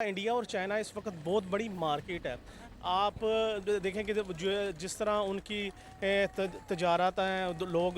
India और China इस वक्त बहुत बड़ी मार्केट है। आप देखें कि जो जिस तरह उनकी तजारत हैं, लोग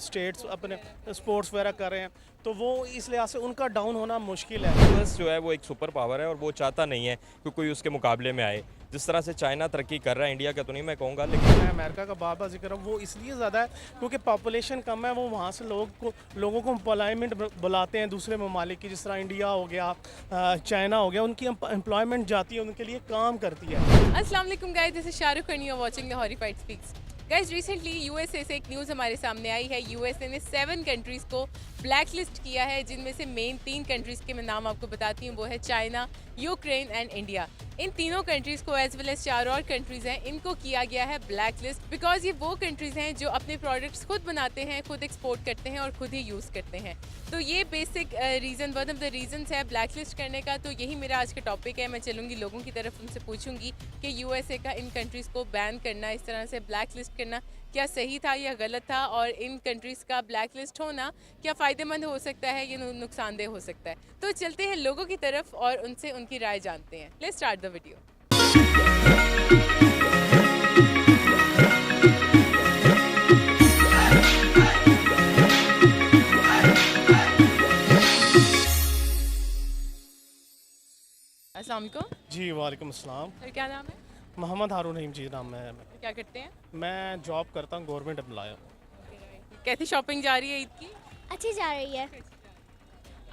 स्टेट्स अपने स्पोर्ट्स वगैरह कर रहे हैं, तो वो इस लिहाज से उनका डाउन होना मुश्किल है। यूएस जो है वो एक सुपर पावर है और वो चाहता नहीं है कि कोई उसके मुकाबले में आए। जिस तरह से चाइना तरक्की कर रहा है, इंडिया का तो नहीं मैं कहूँगा, लेकिन मैं अमेरिका का बार बार जिक्र हूँ, वो इसलिए ज़्यादा है क्योंकि पॉपुलेशन कम है। वो वहाँ से लोगों को एम्प्लॉयमेंट बुलाते हैं दूसरे ममालिक की, जिस तरह इंडिया हो गया, चाइना हो गया, उनकी एम्प्लॉयमेंट जाती है, उनके लिए काम करती है। अस्सलाम वालेकुम guys, this is Shahrukh and you are watching the horrified speaks. Guys, recently USA से एक न्यूज़ हमारे सामने आई है। यूएसए ने 7 कंट्रीज़ को ब्लैक लिस्ट किया है, जिनमें से मेन 3 कंट्रीज़ के मैं नाम आपको बताती हूँ। वो है चाइना, यूक्रेन एंड इंडिया। इन तीनों कंट्रीज़ को एज वेल एज 4 और कंट्रीज़ हैं, इनको किया गया है ब्लैक लिस्ट बिकॉज ये वो कंट्रीज़ हैं जो अपने प्रोडक्ट्स खुद बनाते हैं, खुद एक्सपोर्ट करते हैं और खुद ही यूज़ करते हैं। तो ये basic reason, one of the reasons है ब्लैक लिस्ट करने का। तो यही मेरा आज का टॉपिक है। मैं चलूँगी लोगों की तरफ, उनसे पूछूंगी कि यूएसए का इन कंट्रीज़ को बैन करना, इस तरह से ब्लैक लिस्ट करना, क्या सही था या गलत था, और इन कंट्रीज़ का ब्लैक लिस्ट होना क्या फ़ायदेमंद हो सकता है या नुकसानदेह हो सकता है। तो चलते हैं लोगों की तरफ और उनसे उनकी राय जानते हैं। Let's start the video. अस्सलाम वालेकुम। जी वालेकुम अस्सलाम। सर, क्या नाम है? मोहम्मद हारून रहीम जी नाम है। क्या करते हैं? मैं जॉब करता हूँ, गवर्नमेंट एम्प्लॉय हूँ। कैसी शॉपिंग जा रही है ईद की? अच्छी जा रही है।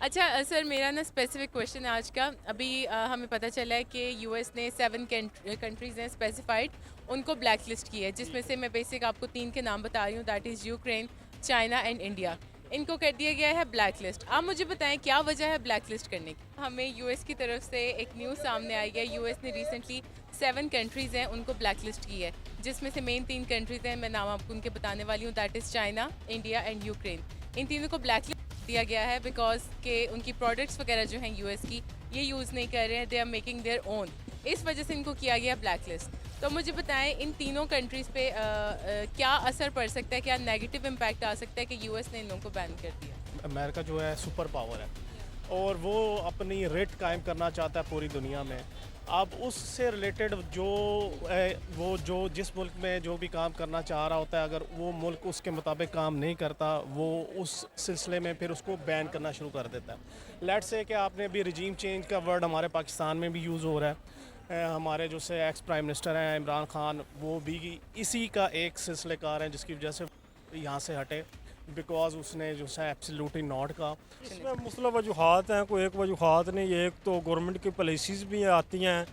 अच्छा सर, मेरा ना स्पेसिफिक क्वेश्चन है आज का। अभी हमें पता चला है कि यूएस ने 7 कंट्रीज़ हैं स्पेसिफाइड, उनको ब्लैक लिस्ट की है, जिसमें से मैं बेसिक आपको 3 के नाम बता रही हूँ। That is Ukraine, China and India. इनको कर दिया गया है ब्लैक लिस्ट। आप मुझे बताएं क्या वजह है ब्लैक लिस्ट करने की? हमें यूएस की तरफ से एक न्यूज़ सामने आई है। यूएस ने रिसेंटली 7 कंट्रीज़ हैं उनको ब्लैक लिस्ट की है, जिसमें से मेन 3 कंट्रीज़ हैं। मैं नाम आपको उनके बताने वाली हूँ। That is China, India and Ukraine. इन तीनों को ब्लैक लिस्ट दिया गया है बिकॉज के उनकी प्रोडक्ट्स वगैरह जो हैं यूएस की, ये यूज़ नहीं कर रहे हैं। They are making their own. इस वजह से इनको किया गया ब्लैक लिस्ट। तो मुझे बताएं इन तीनों कंट्रीज़ पे क्या असर पड़ सकता है, क्या नेगेटिव इम्पैक्ट आ सकता है कि यूएस ने इन लोगों को बैन कर दिया? अमेरिका जो है सुपर पावर है और वो अपनी रेट कायम करना चाहता है पूरी दुनिया में। अब उससे रिलेटेड जो जिस मुल्क में जो भी काम करना चाह रहा होता है, अगर वो मुल्क उसके मुताबिक काम नहीं करता, वो उस सिलसिले में फिर उसको बैन करना शुरू कर देता है। लेट्स से कि आपने अभी रिजीम चेंज का वर्ड हमारे पाकिस्तान में भी यूज़ हो रहा है। हमारे जो से एक्स प्राइम मिनिस्टर हैं इमरान खान, वो भी इसी का एक सिलसिलेकार है जिसकी वजह से यहाँ से हटे, बिकॉज उसने जो है एब्सोल्युटली नॉट का। इसमें मुख्तलिफ वजूहत हैं, कोई एक वजूहत नहीं। एक तो गवर्नमेंट की पॉलिसीज़ भी आती हैं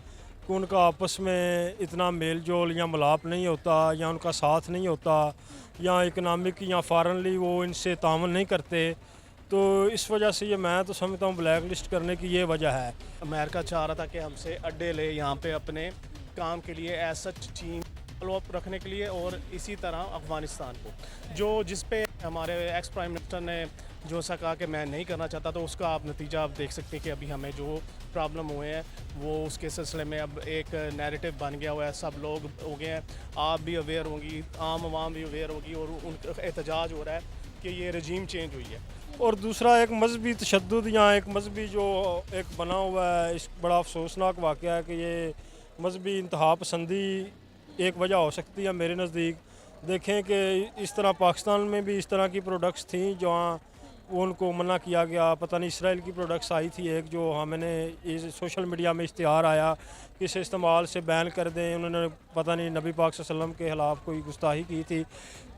कि उनका आपस में इतना मेल जोल या मिलाप नहीं होता, या उनका साथ नहीं होता, या इकनॉमिक या फॉरेनली वो इनसे तामुन नहीं करते। तो इस वजह से ये मैं तो समझता हूँ ब्लैक लिस्ट करने की ये वजह है। अमेरिका चाह रहा था कि हमसे अड्डे ले यहाँ पे अपने काम के लिए, एज सच चीन फॉलो अप रखने के लिए, और इसी तरह अफ़गानिस्तान को जिस पे हमारे एक्स प्राइम मिनिस्टर ने जो सा कहा कि मैं नहीं करना चाहता, तो उसका आप नतीजा आप देख सकते हैं कि अभी हमें जो प्रॉब्लम हुए हैं वो उसके सिलसिले में अब एक नैरेटिव बन गया हुआ है। सब लोग हो गए हैं, आप भी अवेयर होंगी, आम आवाम भी अवेयर होगी, और उनका एहतजाज हो रहा है कि ये रजीम चेंज हुई है। और दूसरा एक मजहबी तशद्दुद या एक मजहबी जो एक बना हुआ है, इस बड़ा अफसोसनाक वाक़या है कि ये मजहबी इंतहा पसंदी एक वजह हो सकती है मेरे नज़दीक। देखें कि इस तरह पाकिस्तान में भी इस तरह की प्रोडक्ट्स थी जहाँ उनको मना किया गया। पता नहीं इसराइल की प्रोडक्ट्स आई थी एक, जो मैंने इस सोशल मीडिया में इश्तिहार आया कि इसे इस्तेमाल से बैन कर दें। उन्होंने पता नहीं नबी पाक सल्लल्लाहु अलैहि वसल्लम के ख़िलाफ़ कोई गुस्ताही की थी।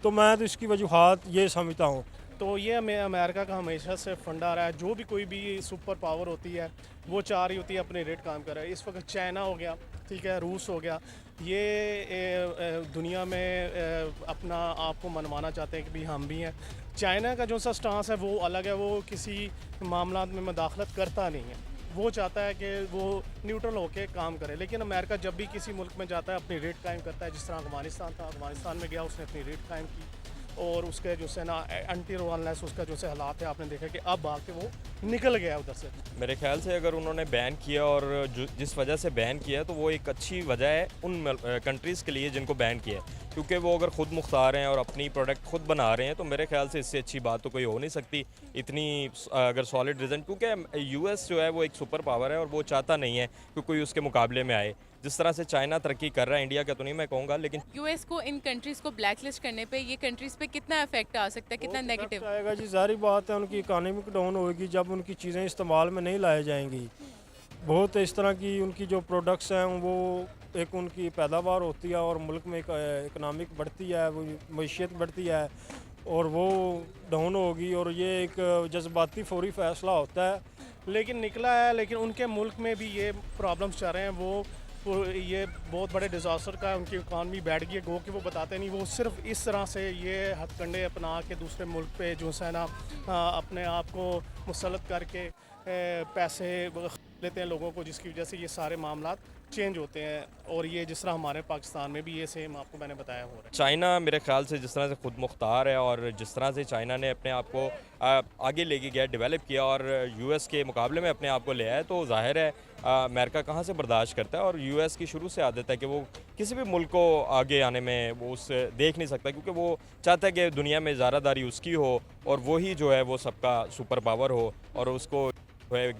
तो मैं तो इसकी वजूहात ये समझता हूँ। तो ये अमेरिका का हमेशा से फंडा रहा है। जो भी कोई भी सुपर पावर होती है वो चाह रही होती है अपने रेट काम कर रहा है। इस वक्त चाइना हो गया, ठीक है, रूस हो गया, ये दुनिया में अपना आप को मनवाना चाहते हैं कि भी हम भी हैं। चाइना का जो सा स्टांस है वो अलग है, वो किसी मामला में मदाखलत करता नहीं है। वो चाहता है कि वो न्यूट्रल होकर काम करे। लेकिन अमेरिका जब भी किसी मुल्क में जाता है अपनी रेट कायम करता है। जिस तरह अफगानिस्तान था, अफगानिस्तान में गया, उसने अपनी रेट कायम की। और उसके जो है ना एंटी रोनलेस उसका जो से हालात है, आपने देखा कि अब आके वो निकल गया उधर से। मेरे ख्याल से अगर उन्होंने बैन किया और जिस वजह से बैन किया है तो वो एक अच्छी वजह है उन कंट्रीज़ के लिए जिनको बैन किया है, क्योंकि वो अगर ख़ुद मुख्तार हैं और अपनी प्रोडक्ट खुद बना रहे हैं तो मेरे ख्याल से इससे अच्छी बात तो कोई हो नहीं सकती। इतनी अगर सॉलिड रीज़न, क्योंकि यूएस जो है वो एक सुपर पावर है और वो चाहता नहीं है कि कोई उसके मुकाबले में आए। जिस तरह से चाइना तरक्की कर रहा है, इंडिया का तो नहीं मैं कहूँगा, लेकिन यूएस को इन कंट्रीज़ को ब्लैकलिस्ट करने पे ये कंट्रीज़ पे कितना इफेक्ट आ सकता है, कितना नेगेटिव? आएगा जी, जारी बात है उनकी इकानमिक डाउन होगी जब उनकी चीज़ें इस्तेमाल में नहीं लाई जाएंगी। बहुत इस तरह की उनकी जो प्रोडक्ट्स हैं वो एक उनकी पैदावार होती है और मुल्क में इकनॉमिक बढ़ती है, वो मईशत बढ़ती है और वो डाउन होगी और ये एक जज्बाती फौरी फ़ैसला होता है। लेकिन निकला है, लेकिन उनके मुल्क में भी ये प्रॉब्लम्स चल रहे हैं। वो ये बहुत बड़े डिज़ास्टर का उनकी इकानमी बैठ गई है, गो कि वो बताते नहीं। वो सिर्फ इस तरह से ये हथकंडे अपना के दूसरे मुल्क पे जो है ना अपने आप को मुसलत करके पैसे लेते हैं लोगों को, जिसकी वजह से ये सारे मामला चेंज होते हैं। और ये जिस तरह हमारे पाकिस्तान में भी ये सेम आपको मैंने बताया हो रहा है। चाइना मेरे ख्याल से जिस तरह से खुद मुख्तार है और जिस तरह से चाइना ने अपने आप को आगे लेके गया, डेवलप किया और यूएस के मुकाबले में अपने आप को ले आया, तो जाहिर है अमेरिका कहाँ से बर्दाश्त करता है। और यूएस की शुरू से आदत है कि वो किसी भी मुल्क को आगे आने में वो उससे देख नहीं सकता, क्योंकि वो चाहता है कि दुनिया में ज़्यादादारी उसकी हो और वही जो है वो सबका सुपर पावर हो, और उसको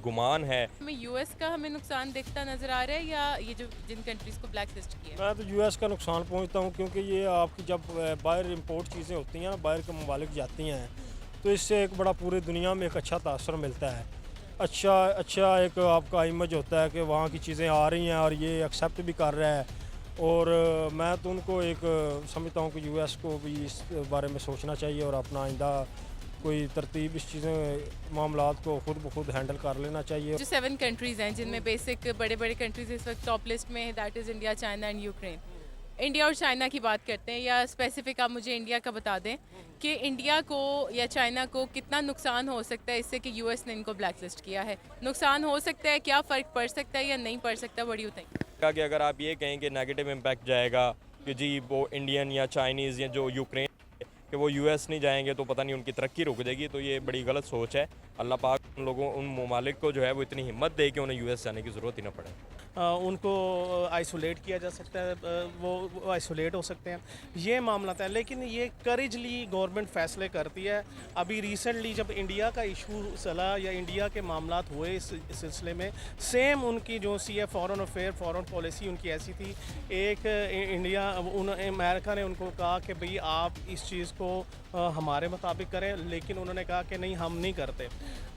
गुमान है। हमें यूएस का हमें नुकसान दिखता नज़र आ रहा है या ये जो जिन कंट्रीज़ को ब्लैक लिस्ट किया? मैं तो यूएस का नुकसान पहुंचता हूं, क्योंकि ये आपकी जब बाहर इंपोर्ट चीज़ें होती हैं, बाहर के ममालिक जाती हैं, तो इससे एक बड़ा पूरी दुनिया में एक अच्छा तासर मिलता है। अच्छा एक आपका इमेज होता है कि वहाँ की चीज़ें आ रही हैं और ये एक्सेप्ट भी कर रहा है। और मैं तो उनको एक समझता हूँ कि यूएस को भी इस बारे में सोचना चाहिए और अपना आइंदा कोई तरतीब इस चीज़ें मामलात को खुद ब खुद हैंडल कर लेना चाहिए। जो 7 कंट्रीज़ हैं जिनमें बेसिक बड़े बड़े कंट्रीज़ इस वक्त टॉप लिस्ट में है, that is India, China and Ukraine. India और चाइना की बात करते हैं, या स्पेसिफिक आप मुझे इंडिया का बता दें कि इंडिया को या चाइना को कितना नुकसान हो सकता है इससे कि यूएस ने इनको ब्लैक लिस्ट किया है? नुकसान हो सकता है, क्या फ़र्क पड़ सकता है या नहीं पड़ सकता? What do you think? कि अगर आप ये कहें कि नेगेटिव इम्पैक्ट जाएगा कि जी वो इंडियन या चाइनीज़ या जो यूक्रेन कि वो यूएस नहीं जाएंगे तो पता नहीं उनकी तरक्की रुक जाएगी, तो ये बड़ी गलत सोच है। अल्लाह पाक उन लोगों, उन ममालिक को जो है वो इतनी हिम्मत दे कि उन्हें यूएस जाने की ज़रूरत ही ना पड़े। उनको आइसोलेट किया जा सकता है, वो आइसोलेट हो सकते हैं, ये मामला है। लेकिन ये करेजली गवर्नमेंट फ़ैसले करती है। अभी रिसेंटली जब इंडिया का इशू चला या इंडिया के मामलात हुए इस सिलसिले में, सेम उनकी जो सी है फॉरेन अफेयर, फॉरेन पॉलिसी उनकी ऐसी थी। एक इंडिया अमेरिका ने उनको कहा कि भाई आप इस चीज़ को हमारे मुताबिक करें, लेकिन उन्होंने कहा कि नहीं हम नहीं करते।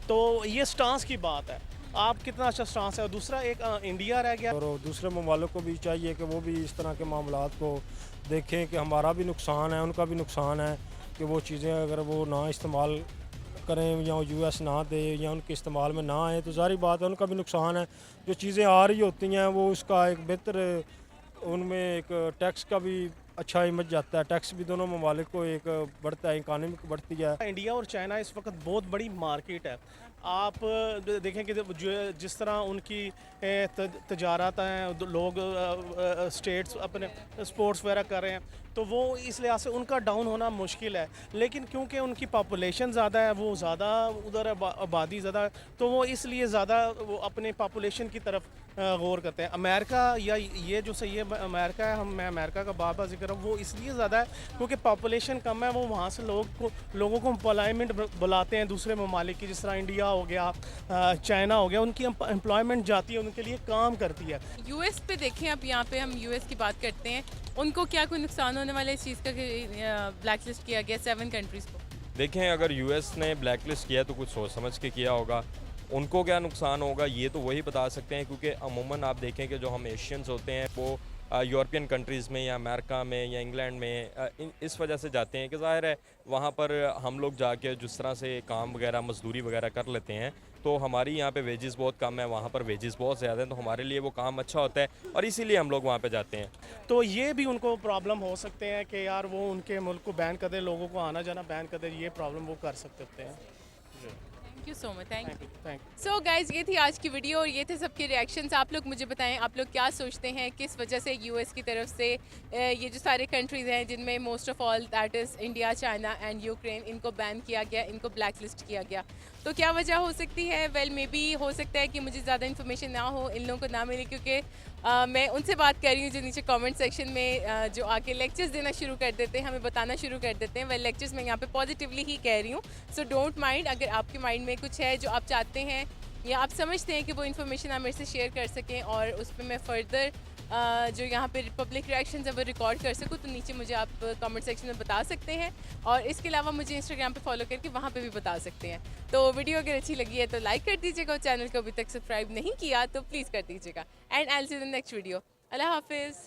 तो ये स्टांस की बात है, आप कितना अच्छा स्टांस है। और दूसरा एक इंडिया रह गया, और दूसरे ममालिक को भी चाहिए कि वो भी इस तरह के मामलात को देखें कि हमारा भी नुकसान है, उनका भी नुकसान है, कि वो चीज़ें अगर वो ना इस्तेमाल करें या यूएस ना दे या उनके इस्तेमाल में ना आए तो ज़ाहिर बात है उनका भी नुकसान है। जो चीज़ें आ रही होती हैं वो उसका एक बेहतर उनमें एक टैक्स का भी अच्छा इमेज जाता है। टैक्स भी दोनों ममालिक को एक बढ़ता है, इकानमी बढ़ती है। इंडिया और चाइना इस वक्त बहुत बड़ी मार्केट है। आप देखें कि जो जिस तरह उनकी तजारत हैं, लोग स्टेट्स अपने स्पोर्ट्स वगैरह कर रहे हैं, तो वो इस लिहाज से उनका डाउन होना मुश्किल है। लेकिन क्योंकि उनकी पॉपुलेशन ज़्यादा है, वो ज़्यादा उधर आबादी ज़्यादा है, तो वो इसलिए ज़्यादा वो अपने पॉपुलेशन की तरफ गौर करते हैं। अमेरिका या ये जो सही है अमेरिका है, मैं अमेरिका का बार बार जिक्र हूँ, वो इसलिए ज़्यादा है क्योंकि पॉपुलेशन कम है। वो वहाँ से लोगों को एम्प्लॉयमेंट बुलाते हैं दूसरे ममालिक की, जिस तरह इंडिया हो गया, चाइना हो गया, उनकी एम्प्लॉयमेंट जाती है, उनके लिए काम करती है। यूएस पे देखें, अब यहाँ पे हम यूएस की बात करते हैं, उनको क्या कोई नुकसान होने वाला है इस चीज़ का कि ब्लैक लिस्ट किया गया 7 कंट्रीज़ को? देखें, अगर यूएस ने ब्लैक लिस्ट किया तो कुछ सोच समझ के किया होगा। उनको क्या नुकसान होगा ये तो वही बता सकते हैं, क्योंकि अमूमन आप देखें कि जो हम एशियंस होते हैं वो यूरोपियन कंट्रीज़ में या अमेरिका में या इंग्लैंड में इस वजह से जाते हैं कि ज़ाहिर है वहाँ पर हम लोग जाके जिस तरह से काम वगैरह मजदूरी वगैरह कर लेते हैं, तो हमारी यहाँ पे वेजेस बहुत कम है, वहाँ पर वेजेस बहुत ज़्यादा हैं, तो हमारे लिए वो काम अच्छा होता है और इसीलिए हम लोग वहाँ पे जाते हैं। तो ये भी उनको प्रॉब्लम हो सकते हैं कि यार वो उनके मुल्क को बैन कर दे, लोगों को आना जाना बैन कर दे, ये प्रॉब्लम वो कर सकते हैं। Thank you so much, thank you. Thank you. So guys, ये थी आज की वीडियो और ये थे सबके रिएक्शंस। आप लोग मुझे बताएं आप लोग क्या सोचते हैं, किस वजह से यूएस की तरफ से ये जो सारे कंट्रीज़ हैं जिनमें most of all that is India, China and Ukraine, इनको बैन किया गया, इनको ब्लैक लिस्ट किया गया, तो क्या वजह हो सकती है? वेल मे बी हो सकता है कि मुझे ज़्यादा इन्फॉर्मेशन ना हो, इन लोगों को ना मिले, क्योंकि मैं उनसे बात कर रही हूँ जो नीचे कमेंट सेक्शन में जो आके लेक्चर्स देना शुरू कर देते हैं, हमें बताना शुरू कर देते हैं। वेल लेक्चर्स मैं यहाँ पे पॉजिटिवली ही कह रही हूँ, सो डोंट माइंड। अगर आपके माइंड में कुछ है जो आप चाहते हैं या आप समझते हैं कि वो इन्फॉर्मेशन आप मेरे से शेयर कर सकें और उस पर मैं फ़र्दर जो यहाँ पे पब्लिक रिएक्शन है वो रिकॉर्ड कर सकूँ, तो नीचे मुझे आप कमेंट सेक्शन में बता सकते हैं। और इसके अलावा मुझे इंस्टाग्राम पे फॉलो करके वहाँ पे भी बता सकते हैं। तो वीडियो अगर अच्छी लगी है तो लाइक कर दीजिएगा और चैनल को अभी तक सब्सक्राइब नहीं किया तो प्लीज़ कर दीजिएगा। And I will see you in the next video. अल्लाह हाफिज़।